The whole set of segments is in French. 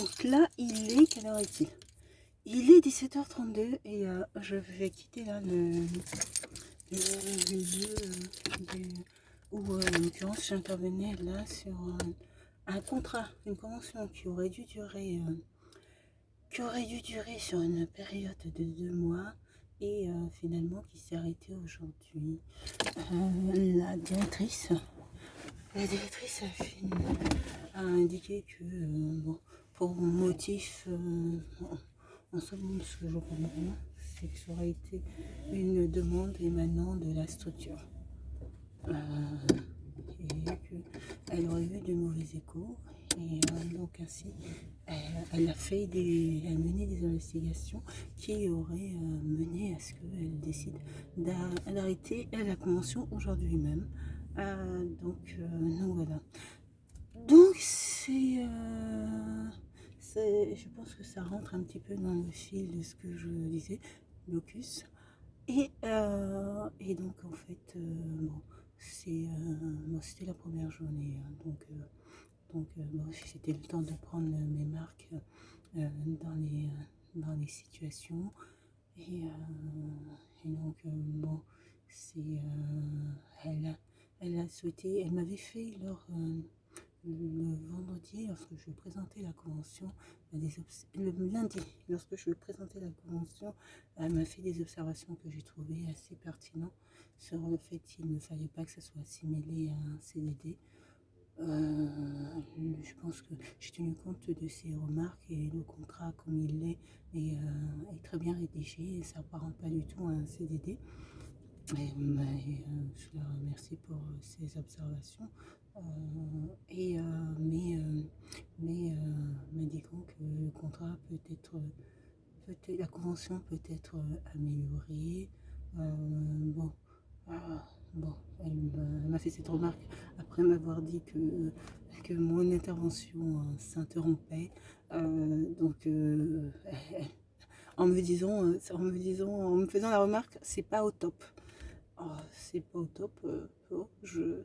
Donc là, quelle heure est-il? Il est 17h32 et je vais quitter là le lieu où, en l'occurrence, j'intervenais là sur un contrat, une convention qui aurait dû durer sur une période de 2 mois et finalement qui s'est arrêtée aujourd'hui. La directrice a indiqué que, bon, pour motif, en somme, ce que je comprends, c'est que ça aurait été une demande émanant de la structure. Et qu'elle aurait eu de mauvais échos. Et donc ainsi, elle a mené des investigations qui auraient mené à ce qu'elle décide d'arrêter la convention aujourd'hui même. Donc voilà. Donc je pense que ça rentre un petit peu dans le fil de ce que je disais, blocus. Et donc en fait, bon, c'était la première journée, hein, donc bon, c'était le temps de prendre mes marques dans les situations. Et donc bon, elle a souhaité, elle m'avait fait le vendredi, lorsque je présentais la convention, le lundi, lorsque je présentais la convention, elle m'a fait des observations que j'ai trouvées assez pertinentes sur le fait qu'il ne fallait pas que ça soit assimilé à un CDD. Je pense que j'ai tenu compte de ces remarques et le contrat comme il est très bien rédigé et ça n'apparente pas du tout à un CDD. Je la remercie pour ces observations. M'indiquant que le contrat la convention peut être améliorée. Bon, bon, elle m'a fait cette remarque après m'avoir dit que mon intervention s'interrompait. Donc, en me faisant la remarque, c'est pas au top. C'est pas au top. J'ai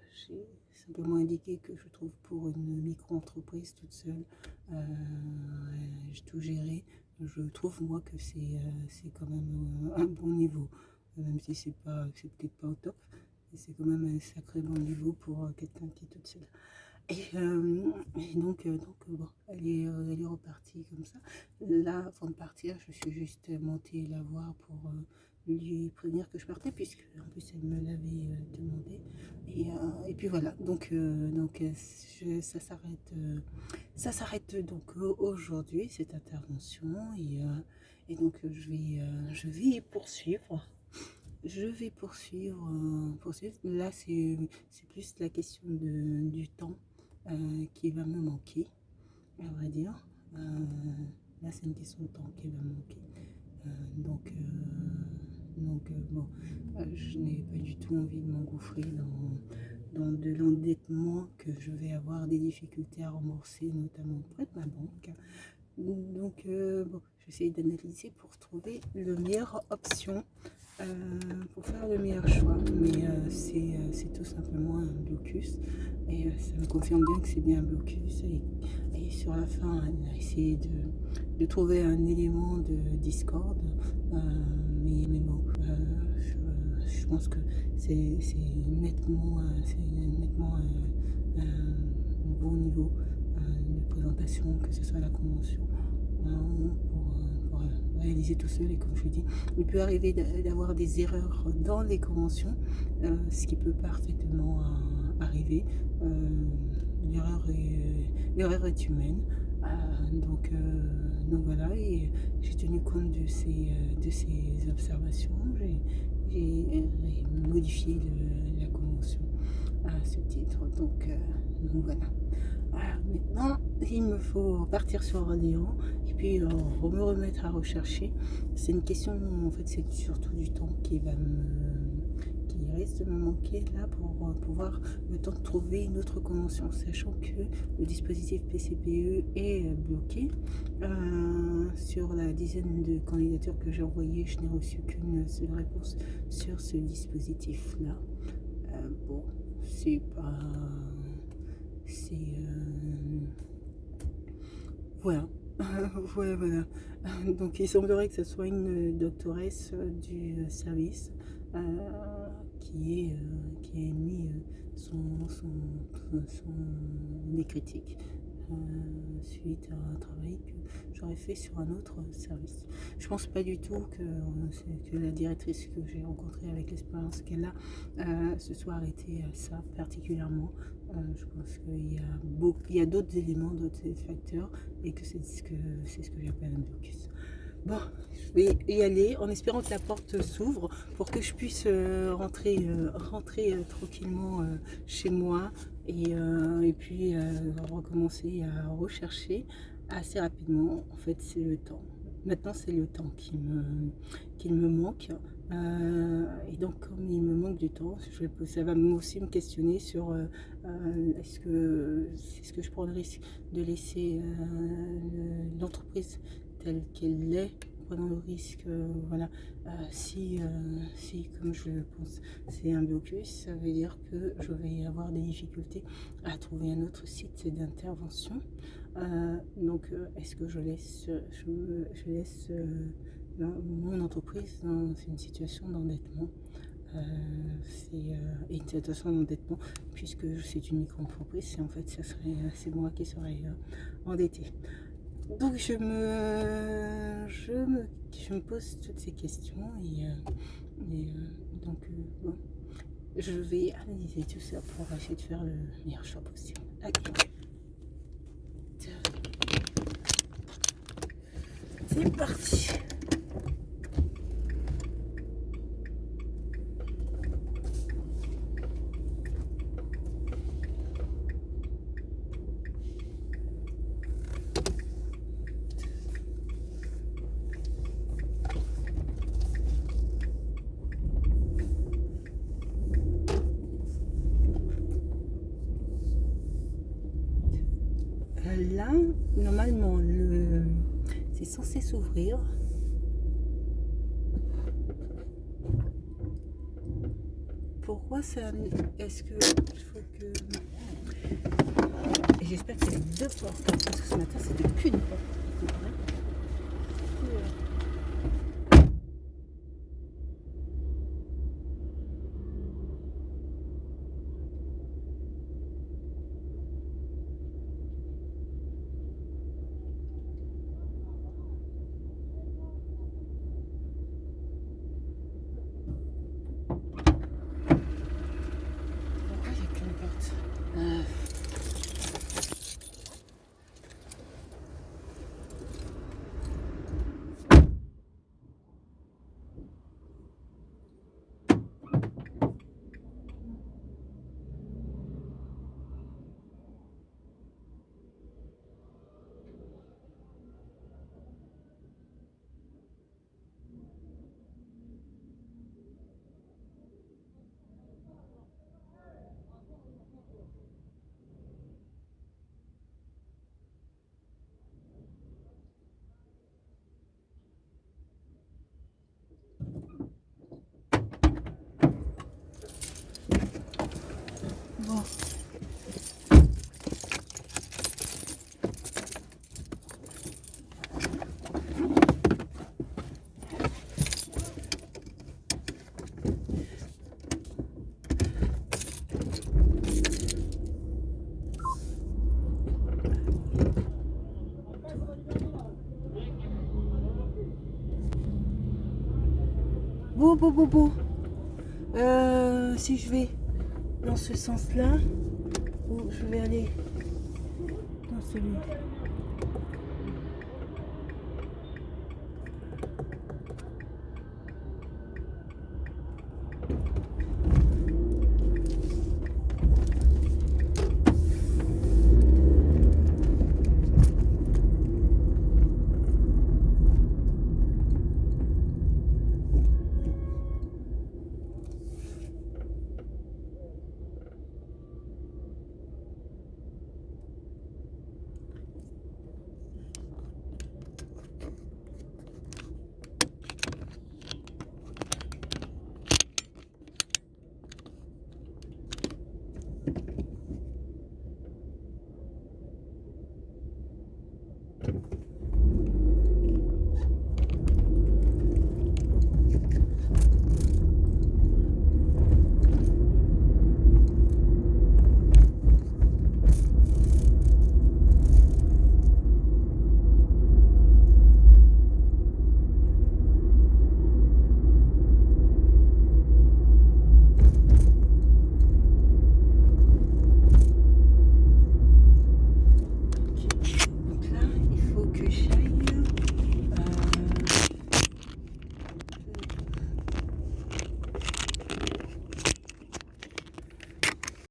simplement indiqué que je trouve pour une micro-entreprise toute seule, j'ai tout géré. Je trouve moi que c'est quand même un bon niveau, même si c'est peut-être pas au top, mais c'est quand même un sacré bon niveau pour quelqu'un qui est toute seule. Et donc bon, elle est repartie comme ça. Là, avant de partir, je suis juste montée la voir pour lui prévenir que je partais, puisque en plus elle me l'avait demandé. Et puis voilà, ça s'arrête donc aujourd'hui cette intervention et donc je vais poursuivre. Poursuivre. Là, c'est plus la question du temps qui va me manquer, à vrai dire. Là, c'est une question de temps qui va me manquer. Bon, je n'ai pas du tout envie de m'engouffrer dans de l'endettement que je vais avoir des difficultés à rembourser, notamment auprès de ma banque. Donc, bon, j'essaie d'analyser pour trouver la meilleure option, pour faire le meilleur choix. Mais c'est tout simplement un blocus. Et ça me confirme bien que c'est bien un blocus. Et sur la fin, elle a essayé de trouver un élément de discorde. Mais bon, je pense que c'est nettement un bon niveau de présentation, que ce soit la convention, pour réaliser tout seul. Et comme je dis, il peut arriver d'avoir des erreurs dans les conventions, ce qui peut parfaitement arriver. L'erreur est humaine. Donc voilà, et j'ai tenu compte de ces observations. J'ai modifié la convention à ce titre. Donc voilà. Maintenant, il me faut partir sur Orléans et puis me remettre à rechercher. C'est une question, en fait, c'est surtout du temps qui risque de me manquer là pour pouvoir le temps de trouver une autre convention, sachant que le dispositif PCPE est bloqué. Sur la dizaine de candidatures que j'ai envoyées, je n'ai reçu qu'une seule réponse sur ce dispositif là. Bon, c'est pas... voilà, Ouais, voilà. Donc il semblerait que ce soit une doctoresse du service euh, qui ait mis des critiques suite à un travail que j'aurais fait sur un autre service. Je pense pas du tout que la directrice que j'ai rencontrée avec l'expérience qu'elle a se soit arrêtée à ça particulièrement. Je pense il y a d'autres éléments, d'autres facteurs et que c'est ce que j'appelle un blocus. Bon, je vais y aller en espérant que la porte s'ouvre pour que je puisse rentrer tranquillement chez moi et puis recommencer à rechercher assez rapidement. En fait, c'est le temps. Maintenant, c'est le temps qui me manque. Et donc, comme il me manque du temps, ça va aussi me questionner sur est-ce que je prends le risque de laisser l'entreprise telle qu'elle l'est, prenant le risque, voilà, si, comme je le pense, c'est un blocus, ça veut dire que je vais avoir des difficultés à trouver un autre site d'intervention. Donc, est-ce que je laisse mon entreprise dans une situation d'endettement et une situation d'endettement, puisque c'est une micro-entreprise, en fait, c'est moi qui serais endettée. Donc je me pose toutes ces questions donc bon, je vais analyser tout ça pour essayer de faire le meilleur choix possible. Allez, c'est parti. Là, normalement, c'est censé s'ouvrir. Pourquoi ça... Est-ce que... Il faut que... Et j'espère qu'il y a deux portes, parce que ce matin, c'était qu'une porte. Pourquoi il n'y a qu'une porte Bon. Bon. Si je vais dans ce sens-là, ou je vais aller dans celui.